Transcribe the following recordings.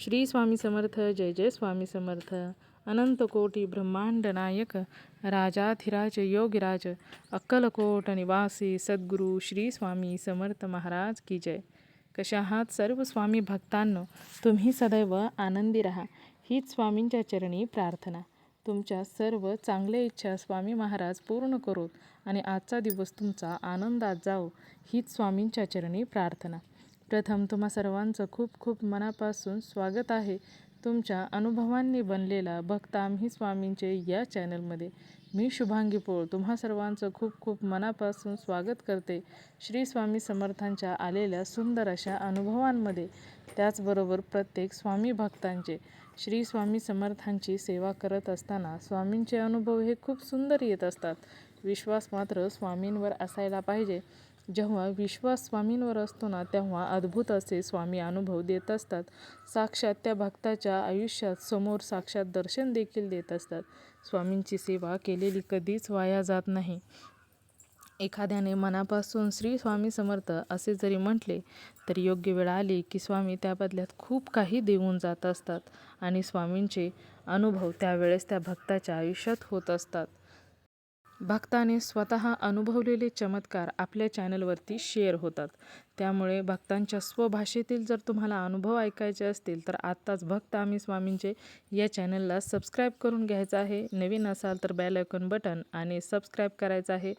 श्री स्वामी समर्थ. जय जय स्वामी समर्थ. अनंत कोटी ब्रह्मांड नायक राजाधिराज योगीराज अक्कलकोट निवासी सद्गुरू श्री स्वामी समर्थ महाराज की जय. कशा आहात सर्व स्वामी भक्तांनो? तुम्ही सदैव आनंदी राहा हीच स्वामींच्या चरणी प्रार्थना. तुमच्या सर्व चांगल्या इच्छा स्वामी महाराज पूर्ण करोत आणि आजचा दिवस तुमचा आनंदात जाओ हीच स्वामींच्या चरणी प्रार्थना. प्रथम तुम्हा सर्वांचं खूप खूप मनापासून स्वागत आहे तुमच्या अनुभवांनी बनलेला भक्त आम्ही स्वामींचे या चॅनलमध्ये. मी शुभांगी पोळ तुम्हा सर्वांचं खूप खूप मनापासून स्वागत करते श्री स्वामी समर्थांच्या आलेल्या सुंदर अशा अनुभवांमध्ये. त्याचबरोबर प्रत्येक स्वामी भक्तांचे श्री स्वामी समर्थांची सेवा करत असताना स्वामींचे अनुभव हे खूप सुंदर येत असतात. विश्वास मात्र स्वामींवर असायला पाहिजे. जेव्हा विश्वास स्वामींवर असतो ना तेव्हा अद्भुत असे स्वामी अनुभव देत असतात. साक्षात त्या भक्ताच्या आयुष्यात समोर साक्षात दर्शन देखील देत असतात. स्वामींची सेवा केलेली कधीच वाया जात नाही. एखाद्याने मनापासून श्री स्वामी समर्थ असे जरी म्हटले तरी योग्य वेळ आली की स्वामी त्या बदल्यात खूप काही देऊन जात असतात आणि स्वामींचे अनुभव त्यावेळेस त्या भक्ताच्या आयुष्यात होत असतात. भक्ताने स्वतः अनुभवलेले चमत्कार आपल्या चॅनलवरती शेअर होतात. त्यामुळे भक्तांच्या स्वभाषेतील जर तुम्हाला अनुभव ऐकायचे असतील तर आत्ताच भक्त आम्ही स्वामींचे या चॅनलला सबस्क्राईब करून घ्यायचं आहे. नवीन असाल तर बेल आयकॉन बटन आणि सबस्क्राईब करायचं आहे.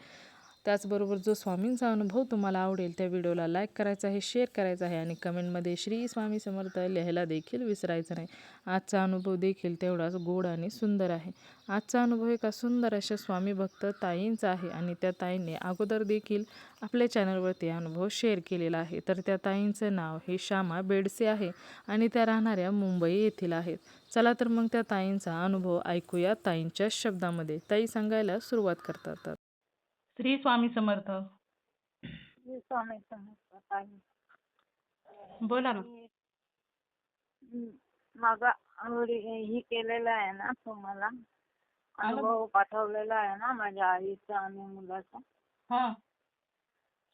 त्याचबरोबर जो स्वामींचा अनुभव तुम्हाला आवडेल त्या व्हिडिओला लाईक करायचा आहे, शेअर करायचा आहे आणि कमेंटमध्ये श्री स्वामी समर्थ लिहायला देखील विसरायचं नाही. आजचा अनुभव देखील तेवढाच गोड आणि सुंदर आहे. आजचा अनुभव एका सुंदर अशा स्वामी भक्त ताईंचा आहे आणि त्या ताईंनी अगोदर देखील आपल्या चॅनलवरती अनुभव शेअर केलेला आहे. तर त्या ताईंचं नाव हे श्यामा बेडसे आहे आणि त्या राहणाऱ्या मुंबई येथील आहेत. चला तर मग त्या ताईंचा अनुभव ऐकूया ताईंच्या शब्दामध्ये. ताई सांगायला सुरुवात करतात. श्री स्वामी समर्थ. श्री स्वामी समर्थ ताई. बोला ना. माझा ही केलेला आहे ना तुम्हाला अनुभव पाठवलेला आहे ना माझ्या आईचा आणि मुलाचा. हा,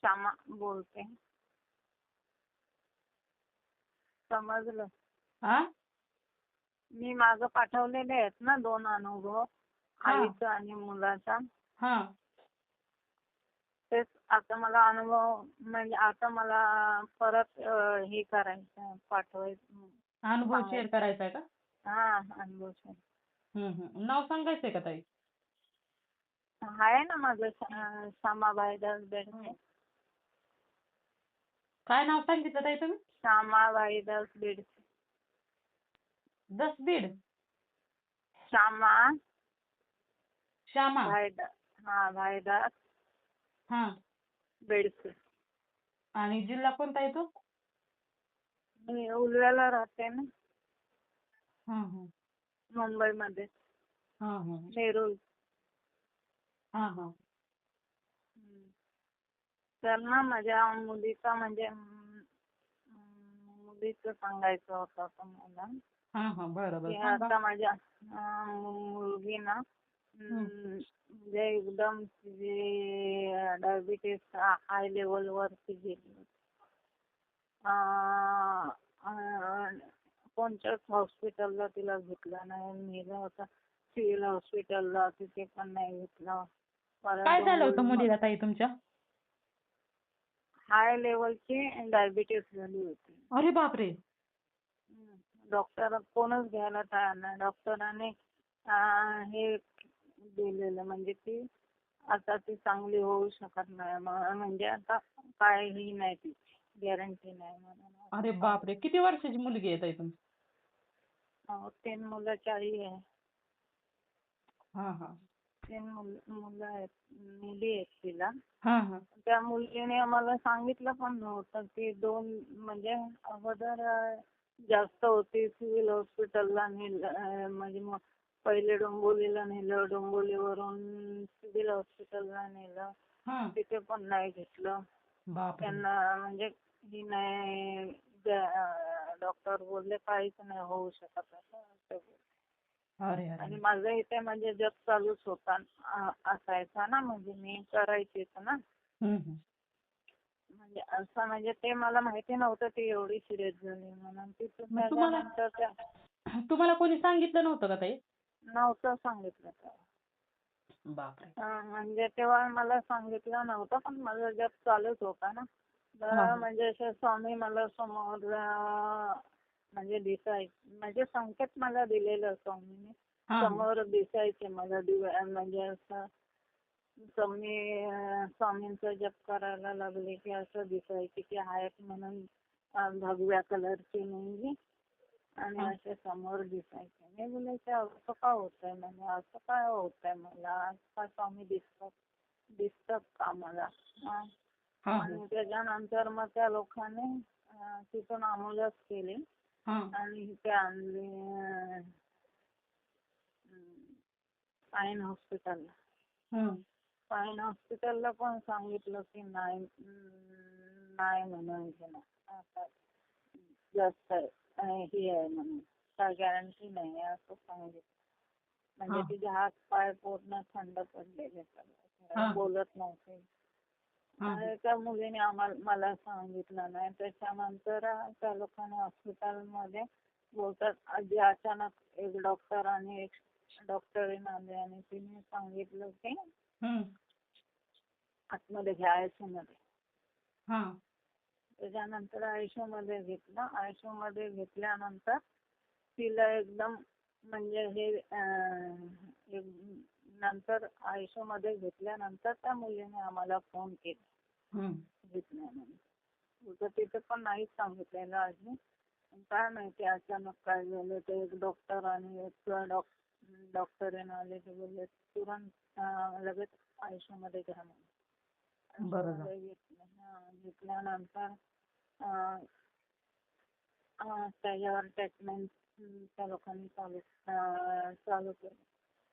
श्यामा बोलते. समजलं? हा, मी मागं पाठवलेले आहेत ना 2 अनुभव आईचा आणि मुलाचा. हा. तेच आता मला अनुभव म्हणजे आता मला परत हे करायचं पाठवायचं. अनुभव शेअर करायचा आहे का? हा अनुभव नाव सांगायचंय का ताई? आहे ना माझं श्यामाबाई दास बेडसे. काय नाव सांगितलं ताई तुम्ही? श्यामाबाई दास बेडसे. दसबीड. श्यामा श्यामा. भाईदास हा. बेडसे. आणि जिल्हा कोणता येतो? मी उलव्याला राहते ना हा, मुंबईमध्ये. हा, नेरूळ. हा, हा. तर ना माझ्या मुलीचा म्हणजे मुलीचं सांगायचं होतं तुम्हाला. हा, बरोबर. आता माझ्या मुलगी ना म्हणजे एकदम तिची डायबिटीस हाय लेवल वरती गेली. कोणत्याच हॉस्पिटलला तिला घेतलं नाही. नेलं होतं सिव्हिल हॉस्पिटलला, तिथे पण नाही घेतलं. काय झालं होतं मुलीला ताई तुमच्या? हाय लेवलची डायबिटीस झाली होती. अरे बापरे. डॉक्टर कोणच घ्यायला तयार नाही. डॉक्टरांनी हे दिलेलं म्हणजे ती आता ती चांगली होऊ शकत नाही. म्हणजे आता काहीही नाही, तिची गॅरंटी नाही म्हणून. अरे बापरे. किती वर्षाची मुलगी आहे ताई तुमची? 3 मुलाची आई आहे. हा. 3 मुलं आहेत, मुली आहेत तिला. हा. त्या मुलीने आम्हाला सांगितलं पण नव्हतं की 2 म्हणजे अगोदर जास्त होती. सिव्हिल हॉस्पिटलला नेलं म्हणजे मग पहिले डोंबिवलीला नेलं, डोंबिवलीवरून सिव्हिल हॉस्पिटलला नेलं, तिथे पण नाही घेतलं. त्यांना म्हणजे ही नाही, डॉक्टर बोलले काहीच नाही होऊ शकत असं. आणि माझं इथे म्हणजे जप चालूच होता असायचा ना, म्हणजे मी करायचीच ना. म्हणजे असं म्हणजे ते मला माहिती नव्हतं ती एवढी सिरियस झाली म्हणून. तिथून मग तुम्हाला त्याच्यानंतर त्या तुम्हाला कोणी सांगितलं नव्हतं का ताई? नव्हतं सांगितलं तेव्हा. बापरे. म्हणजे तेव्हा मला सांगितलं नव्हतं पण माझा जप चालूच होता ना. तर हा. म्हणजे असे स्वामी मला समोर म्हणजे म्हणजे संकेत मला दिलेलं स्वामीने. हा. समोर दिसायचे मला म्हणजे असं स्वामींचा जप करायला लागले की असं दिसायचे की आहेत म्हणून भगव्या कलरची मुंगी आणि हा. असे समोर दिसायचे. मी बोलायचे असं का होतंय म्हणजे असं काय होतंय मला का स्वामी दिसतात का मला. हा. आणि त्याच्यानंतर मग त्या लोकांनी तिथून आम्हालाच केले हा. आणि इथे आणले पाईन हॉस्पिटलला. हं. पाईन हॉस्पिटलला पण सांगितलं की नाही नाही म्हणून आता जास्त हे आहे म्हणून काय गॅरंटी नाही आहे असं सांगितलं. म्हणजे तिचे हात पाय पूर्ण थंड पडलेले सगळे बोलत नव्हते. आणि त्या मुलीने मला सांगितलं नाही. त्याच्यानंतर त्या लोकांनी हॉस्पिटलमध्ये बोलतात आधी अचानक एक डॉक्टर आणि एक डॉक्टरीन आले आणि तिने सांगितलं की आतमध्ये घ्या आयसीयू मध्ये. त्याच्यानंतर आयसीयू मध्ये घेतलं. आयसीयू मध्ये घेतल्यानंतर तिला एकदम म्हणजे नंतर आयसीयू मध्ये घेतल्यानंतर त्या मुलीने आम्हाला फोन केला घेतल्यानंतर. तिथे पण नाहीच सांगितलेलं अजून. काय माहिती अचानक काय झालं ते एक डॉक्टर आणि एक डॉक्टरीन आले ते बोलले तुरंत लगेच आयसीयू मध्ये घ्या म्हणून. घेतल्यानंतर त्याच्यावर ट्रीटमेंट त्या लोकांनी चालू केलं.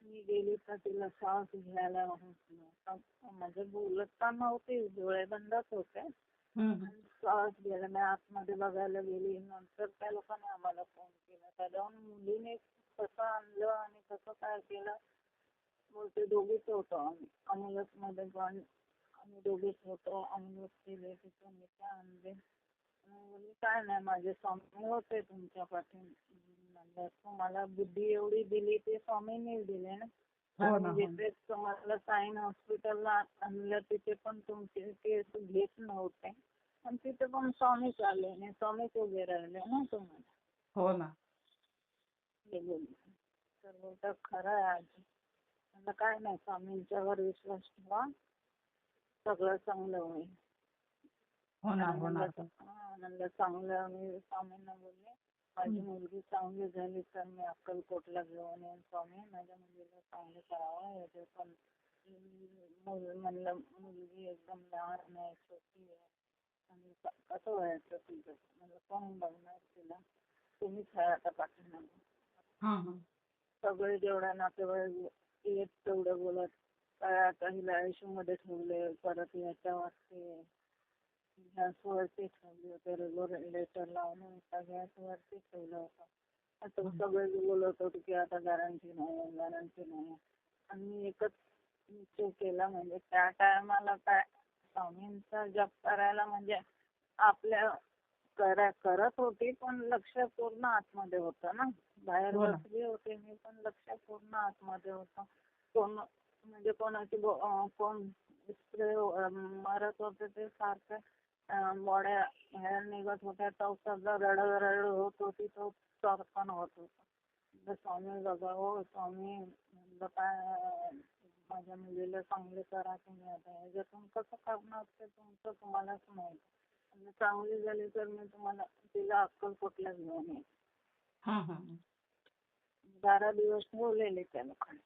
मी गेली तर तिला श्वास घ्यायला म्हणजे बोलत तर नव्हती डोळे बंदच होते. श्वास घ्यायला मी आतमध्ये बघायला गेली. नंतर त्या लोकांनी आम्हाला फोन केला. त्या दोन मुलीने कसं आणलं आणि कसं काय केलं बोलते दोघीच होतो आम्ही. अमोलच मध्ये पण आम्ही दोघीच होतो. अमोलच केले तिथून इथे आणले. काय नाही माझे स्वामी होते तुमच्या पाठीमागे. तुम्हाला बुद्धी एवढी दिली ते स्वामींनीच दिली ना. आणि जिथे तुम्हाला साईन हॉस्पिटलला आणलं तिथे पण तुमचे केस घेत नव्हते. पण तिथे पण स्वामीच आले आणि स्वामीच उभे राहिले ना तुम्हाला. हो ना. हे बोलले. तर बोलतात खरं आहे आजी. म्हणलं काय नाही स्वामींच्यावर विश्वास ठेवा सगळं चांगलं होईल. म्हणलं चांगलं. मी स्वामींना बोलले माझी मुलगी चांगली झाली तर मी अक्कलकोटला घेऊन येईन स्वामी. माझ्या मुलीला चांगलं करावं. याचे पण म्हणलं मुलगी एकदम लहान आहे छोटी आहे आणि कसं व्हायचं तिचं. म्हणलं कोण बघणार तिला. तुम्हीच आहे आता पाठीमागे. सगळे जेवढ्या नातेवाईक येत तेवढं बोलत काय आता हिला आयसीयू मध्ये ठेवले परत याच्यावरती गॅसवरती ठेवले होते रेग्युलेटर लावून गॅसवरती ठेवलं होतं. आता सगळे बोलत होते की आता गॅरंटी नाही. आणि मी एकच निश्चय केला म्हणजे त्या टायमाला काय स्वामींचा जप करायला म्हणजे आपल्या करत होती पण लक्ष पूर्ण आतमध्ये होतं ना. बाहेर बसली होते मी पण लक्ष पूर्ण आतमध्ये होतं. कोण म्हणजे कोणाची कोण स्प्रे मारत होते ते सारखं बॉड्या बाहेर निघत होत्या. तो सगळं रड होत होती. तो पण होत होता. स्वामी बघा हो स्वामी म्हणलं काय माझ्या मुलीला चांगले करा तुम्ही. आता ह्याच्यातून कसं करणार ते तुमचं तुम्हालाच माहिती. चांगली झाली तर मी तुम्हाला तिला अक्कलकोटला घेऊन येईन. 12 दिवस ठेवलेले त्या लोकांनी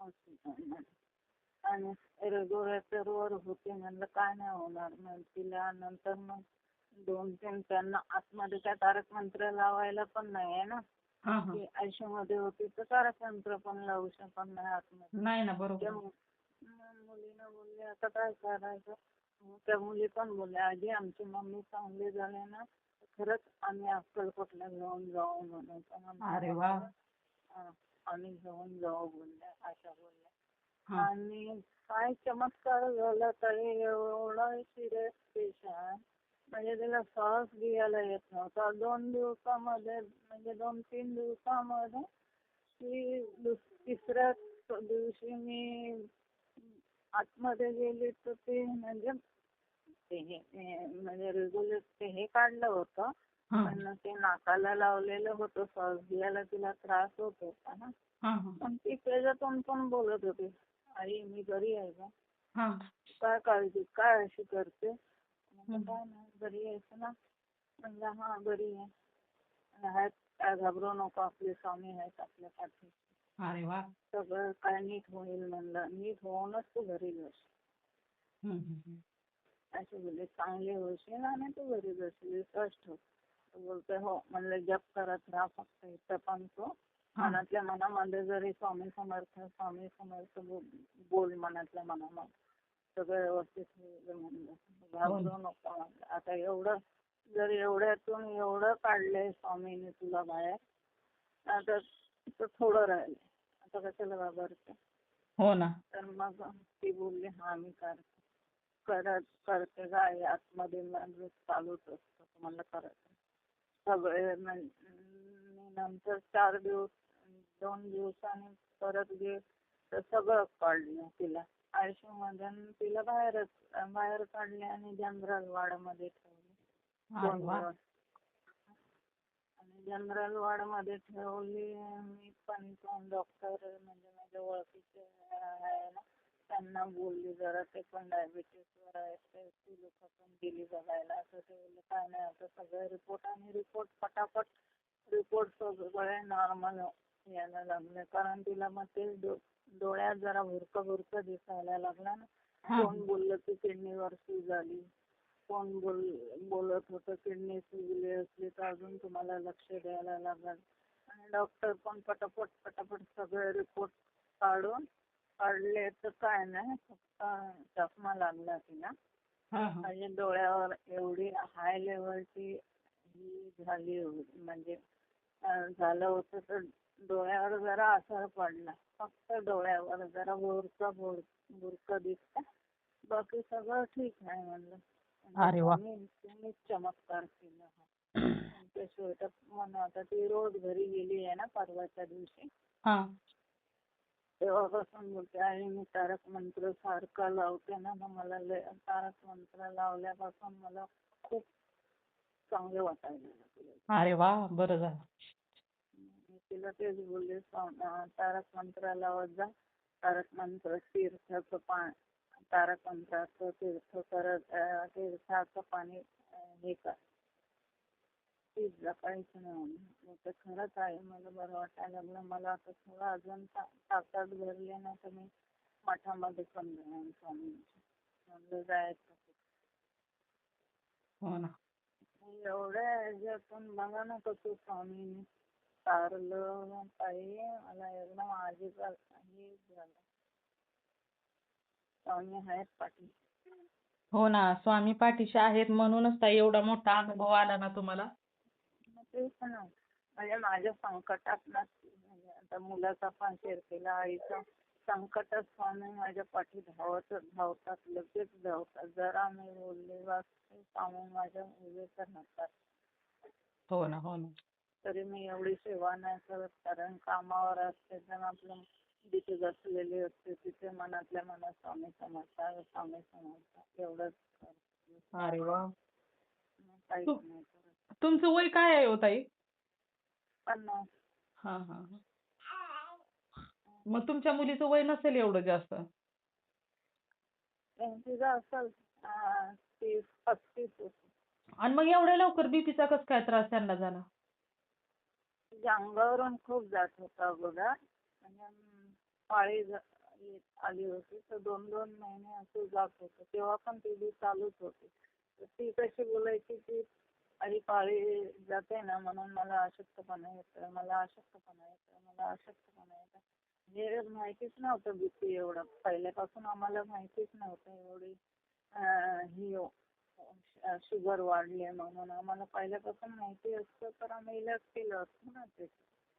हॉस्पिटलमध्ये. आणि रेग्युलेटरवर होते. म्हणलं काय नाही होणार. मग तिला नंतर मग 2-3 त्यांना आतमध्ये काय तारक मंत्र लावायला पण नाही आहे ना. आयसीयू मध्ये होती तर तारक मंत्र पण लावू शकत नाही आतमध्ये. नाही ना. बरोबर. मुलीनं बोलले आता काय करायचं. त्या मुली पण बोलल्या आजी आमची मम्मी चांगली झाली ना खरंच आम्ही अक्कलकोटला घेऊन जाऊ म्हणून. अरे वा. आम्ही घेऊन जाऊ बोलल्या अशा बोलल्या. हा आणि काय चमत्कार झाला तरी एवढा सिरियस पेशंट म्हणजे त्याला श्वास घ्यायला येत नव्हता. 2 दिवसामध्ये म्हणजे 2-3 दिवसामध्ये तिसऱ्या दिवशी मी आतमध्ये गेली तर ते म्हणजे म्हणजे रेग्युलर ते हे काढलं होतं. हा पण ते नाकाला लावलेलं होतं श्वास घ्यायला तिला त्रास होत होता ना. हा हा पण ती त्याच्यातून पण बोलत होती, आई मी बरी आहे का, हा काय काळजी काय अशी करते. म्हणलं हम्म. काय नाही बरी आहेस ना. म्हणलं हा बरी आहे. आहेत काय घाबरू नको आपले स्वामी आहेत आपल्या पाठी. अरे वा. सगळं काय नीट होईल म्हणलं. नीट होऊनच तू घरी जाशील हम्म, हम्म, हम्म. असे बोलले. चांगले होशील आणि तू घरी जाशील विश्वास ठेव. तो बोलतोय हो. म्हणलं जप करत राहा फक्त इथं पण तू हा मनातल्या मनामध्ये जरी स्वामी समर्थ बोल मनातल्या मनामध्ये सगळं व्यवस्थित होईल म्हणलं. हो घाबरू ना. नको म्हणलं. आता एवढं जर एवढ्यातून एवढं काढलंय स्वामीने तुला बाहेर, आता तर थोडं राहिलंय. आता कशाला घाबरते. हो ना. तर मग ती बोलली हा मी करते काय आतमध्ये माझं चालूच असतं तुम्हाला करायचं. सगळे नंतर 2 दिवसांनी परत गेले तर सगळं काढलं तिला आयसीयू मध्ये आणि तिला बाहेर काढले आणि जनरल वॉर्डमध्ये ठेवले अरे 2 वा. दिवस. आणि जनरल वॉर्डमध्ये ठेवली. मी पण डॉक्टर म्हणजे माझ्या ओळखीचे आहे ना त्यांना बोलली जरा ते पण डायबिटीसवर आहे ते ती लोक पण गेली बघायला. असं ते बोलले काय नाही आता सगळे रिपोर्ट पटापट रिपोर्ट सगळे नॉर्मल यायला लागले. कारण तिला मग ते डोळ्यात जरा भुरकं दिसायला लागला ना. हा कोण बोललं की किडनीवर सूज झाली, कोण बोलत होतं किडनी सुजली असली तर अजून तुम्हाला लक्ष द्यायला लागेल. आणि डॉक्टर पण पटापट सगळे रिपोर्ट काढले तर काय नाही फक्त चष्मा लागला तिला. हा हा म्हणजे डोळ्यावर एवढी हाय लेवलची ही झाली होती म्हणजे झालं होतं तर डोळ्यावर जरा असर पडला. फक्त डोळ्यावर जरा भुरकं दिसतं. बाकी सगळं ठीक आहे म्हणलं. म्हणजे अरे वा. तुम्हीच चमत्कार केला हा. तुमच्याशिवाय तर म्हणून आता ती रोज घरी गेली आहे ना परवाच्या दिवशी. हा तेव्हापासून बोलते आणि मी तारक मंत्र सारखा लावते ना मग मला तारक मंत्र लावल्यापासून मला खूप चांगलं वाटायला लागलं. अरे वा. बरं झालं. मी तिला तेच बोलले तारक मंत्र लावत जा. तारक मंत्र तीर्थाचं तारक मंत्राचं तीर्थाचं पाणी हे कर पीत जा काहीच नाही होणार. तर खरंच आहे मला बरं वाटायला लागलं. मला आता थोडं अजून ताकद भरली ना तर मी मठामध्ये पण जाईन स्वामींच्या. म्हणलं जायचं. हो ना. एवढ्या ह्याच्यातून बघा ना कसं स्वामींनी तारलं ताई मला एकदम आजीच झालं. स्वामी आहेत पाठी. हो ना. स्वामी पाठीशी आहेत म्हणूनच ताई एवढा मोठा अनुभव आला ना तुम्हाला. मग तेच ना म्हणजे माझ्या संकटात ना म्हणजे आता मुलाचा पण शेअर केला आईचा संकटात स्वामी माझ्या पाठी धावतात लगेच धावतात. जरा मी बोलले बस स्वामी माझ्या उभे तर राहतात. हो ना. हो ना. तरी मी एवढी सेवा नाही करत कारण कामावर असते तर आपलं जिथे बसलेली असते तिथे मनातल्या मनात स्वामी समजतात एवढंच करते. अरे वा. काहीच तु- नाही करत. तुमचं वय काय आहे हो ताई? 50. हा हा हा. मग तुमच्या मुलीचं वय नसेल एवढं जास्त. तिचं असेल 30-35 होती. आणि मग एवढ्या लवकर बीपीचा कसं काय त्रास त्यांना झाला? तिच्या अंगावरून खूप जात होता अगोदर म्हणजे पाळी आली होती तर 2-2 महिने असं जात होतं. तेव्हा पण ती चालूच होती. तर ती कशी बोलायची की आई पाळी जाते ना म्हणून मला अशक्तपणा येतोय मला अशक्तपणा येतोय. हे माहितीच नव्हतं बीपी एवढं. पहिल्यापासून आम्हाला माहितीच नव्हतं एवढी ही शुगर वाढली म्हणून. आम्हाला पहिल्यापासून माहिती असतं तर आम्ही इलाज केलं असतं ना ते.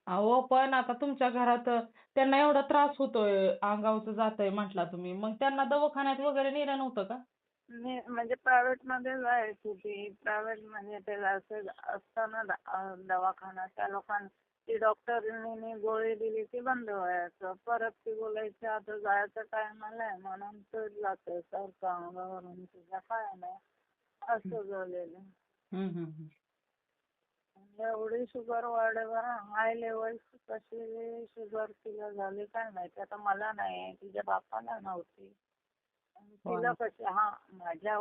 अहो पण आता तुमच्या घरात त्यांना एवढा त्रास होतोय, अंगावरचं जातंय म्हटला तुम्ही, मग त्यांना दवाखान्यात वगैरे नेलं नव्हतं का? मी म्हणजे प्रायव्हेट मध्ये जायची होती. प्रायव्हेट म्हणजे ते असं असतं ना दवाखाना, त्या लोकांना ती डॉक्टरनी गोळी दिली की बंद व्हायचं. परत ती बोलायची आता जायचं टाइम आलाय म्हणून तर जाते सारखं अंगावरून तुझ्या काय नाही असं झालेलं. हम्म. एवढी शुगर वाढेवर हाय लेवलची कशी शुगर तिला झाली काय माहिती. आता मला नाही, तिच्या बापाला नव्हती. आणि हो तिला ना. कशी माझ्या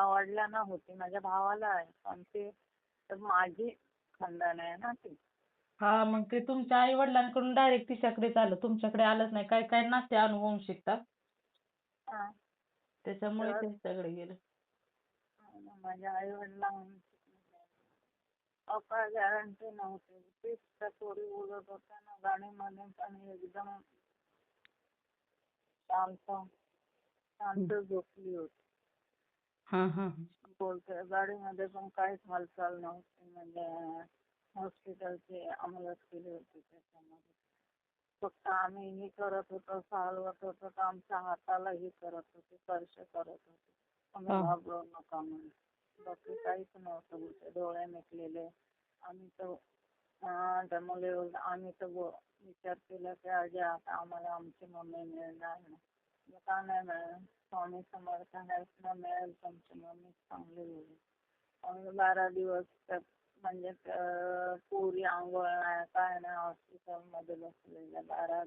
वडिलांना होती, माझ्या भावाला आहे, पण ते तर माझी खानदान आहे ना ती. हा मग ते तुमच्या आई वडिलांकडून डायरेक्ट तिच्याकडेच आलं, तुमच्याकडे आलंच नाही. काय काय नाते अनुवंशिकता, हा. त्याच्यामुळे तर त्यांच्याकडे गेलं. माझ्या आई वडिलांना काय गॅरंटी नव्हती. तीच त्या पोरी बोलत होत्या ना गाडीमध्ये पण एकदम शांत शांत झोपली होती. हा. बोलते गाडीमध्ये पण काहीच हालचाल नव्हती. म्हणजे हॉस्पिटलची अंमलात केली होती त्याच्यामध्ये. फक्त आम्ही हे करत होतो, चालवत होतो तर आमच्या हाताला हे करत होते, स्पर्श करत होते. आम्ही हा. घाबरू नका म्हणून. बाकी काहीच नव्हतं. बोलते डोळे मिटलेले. आम्ही तर दमले होते. आम्ही तर विचार केला की आजी आता आम्हाला आमची मम्मी मिळणार नाही. का नाही मिळेल, स्वामी समर्थ आहेत ना, मिळेल तुमची मम्मी चांगली होईल. आम्ही 12 दिवस म्हणजे पुरी आंघोळ नाही काय नाही हॉस्पिटलमध्ये बसलेल्या 12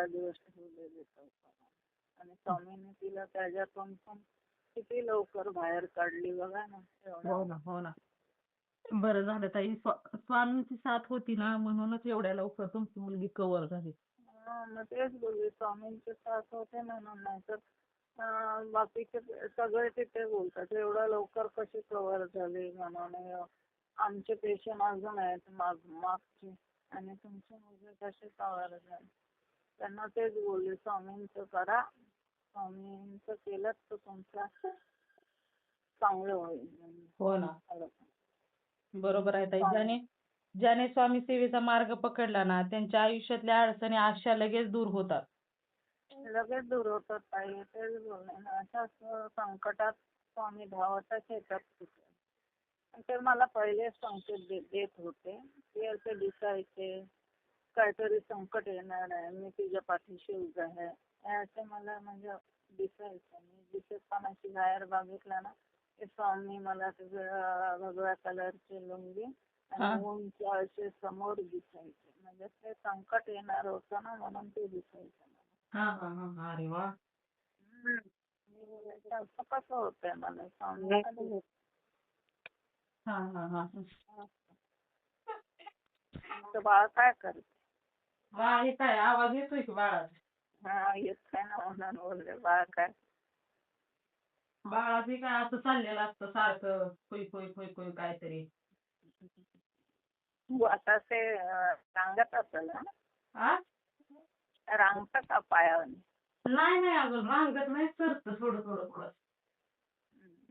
दिवस ठेवलेले चौकात. आणि स्वामीने तिला त्याच्यातून पण किती लवकर बाहेर काढली बघा ना. हो ना, हो ना. बरं झालं ताई, स्वामींची साथ होती ना, म्हणूनच एवढ्या लवकर तुमची मुलगी कव्हर झाली. मग तेच बोलले स्वामींचे साथ होते म्हणून. नाही तर बाकीचे सगळे तिथे बोलतात एवढ्या लवकर कशी कव्हर झाली म्हणून. आमचे पेशंट अजून आहेत मागचे आणि तुमचे मुलगे कसे कव्हर झाले. त्यांना तेच बोलले स्वामींचं करा, स्वामींचं केलं तर तुमचं चांगलं होईल. हो ना, खरं. बरोबर आहे ताई. स्वामी ज्याने ज्याने स्वामी सेवेचा मार्ग पकडला ना, त्यांच्या आयुष्यातल्या अडचणी अशा लगेच दूर होतात. लगेच दूर होतात ताई. तेच बोलले ना, अशाच संकटात स्वामी धावतच येतात तिथे. आणि ते मला पहिले संकेत देत होते ते असे दिसायचे काहीतरी संकट येणार आहे, मी तुझ्या पाठीशी उभा आहे हे असे मला म्हणजे दिसायचं. मी जिथे पण अशी बाहेर बघितलं ना ते स्वामी मला ते भगव्या कलरची लुंगी हा आणि उंच असे समोर दिसायचे. म्हणजे ते संकट येणार होतं ना म्हणून ते दिसायचं मला. हा. अरे वा. मी बोलायचे, असं कसं होतंय मला स्वामी कधी भेटले? हा. तर बाळ काय करते? वा, हे काय आवाज येतोय की बाळाचा? हा येत काय ना म्हणून बोलले बाळ काय. बाळाचं काय असं चाललेलं असतं सारखं खुई काहीतरी. तू आता ते रांगत असेल ना, आ? रांगत का पायावर? नाही अजून रांगत नाही, सरतं थोडं.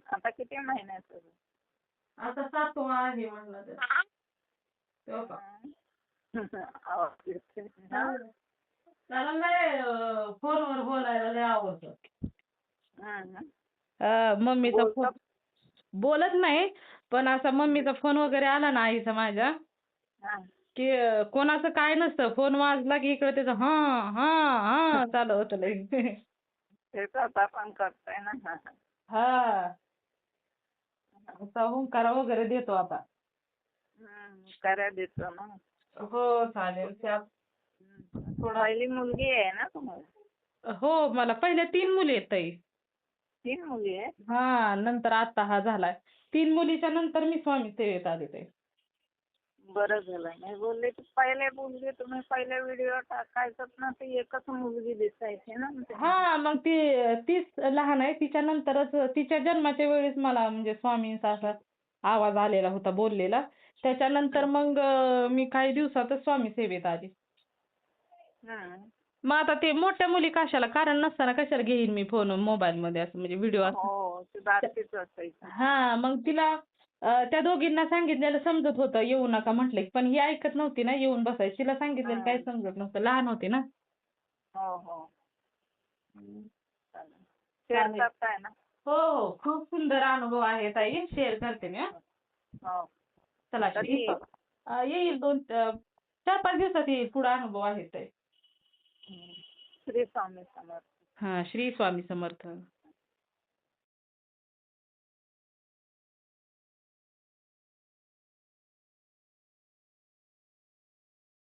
आता किती महिन्याचं? आता 7वा आहे म्हणलं तर. तेव्हा का? आवाज येतोय ना. त्याला लय फोनवर बोलायला लय आवडतं. हम्म. मम्मीचा फोन बोलतो. बोलत नाही, पण असा मम्मीचा फोन वगैरे आला ना आईचा माझ्या, हा. की कोणाचं काय नसतं, फोन वाजला की इकडे त्याचं हा चालू होतं लय. तेच आता पण करताय ना. हा, असा हुंकारा वगैरे देतो आता. करा देतो ना. हो चालेल. थोडा पहिली मुलगी आहे ना तुम्हाला? हो, मला पहिल्या 3 मुली आहेत ताई. 3 मुली आहे. हा, नंतर आता हा झालाय. 3 मुलीच्या नंतर मी स्वामी सेवेत आले ते. बरं झालं. मी बोलले की पहिले मुलगी तुम्ही पहिले व्हिडिओ टाकायचात ना ती एकच मुलगी दिसायची ना. हा, मग तीच लहान आहे. तिच्या नंतरच तिच्या जन्माच्या वेळेस मला म्हणजे स्वामींचा असा आवाज आलेला होता बोललेला. त्याच्यानंतर मग मी काही दिवसातच स्वामी सेवेत आले. मग आता ते मोठ्या मुली कशाला, कारण नसताना कशाला घेईन मी फोन मोबाईल मध्ये असं म्हणजे व्हिडिओ असं. हो ते बारकीच असायचं. हा, मग तिला त्या दोघींना सांगितलेलं समजत होतं येऊ नका म्हटलं की, पण ही ऐकत नव्हती ना येऊन बसायची. तिला सांगितलेलं काही समजत नव्हतं, लहान होती ना. हो हो चालेल. शेअर चालेल. करताय ना? हो हो, खूप सुंदर अनुभव आहे ताई, शेअर करते मी. हो. चला कधी येईल? येईल 4-5 दिवसात येईल. पुढे अनुभव आहे ताई. श्री स्वामी समर्थ. हा, श्री स्वामी समर्थ.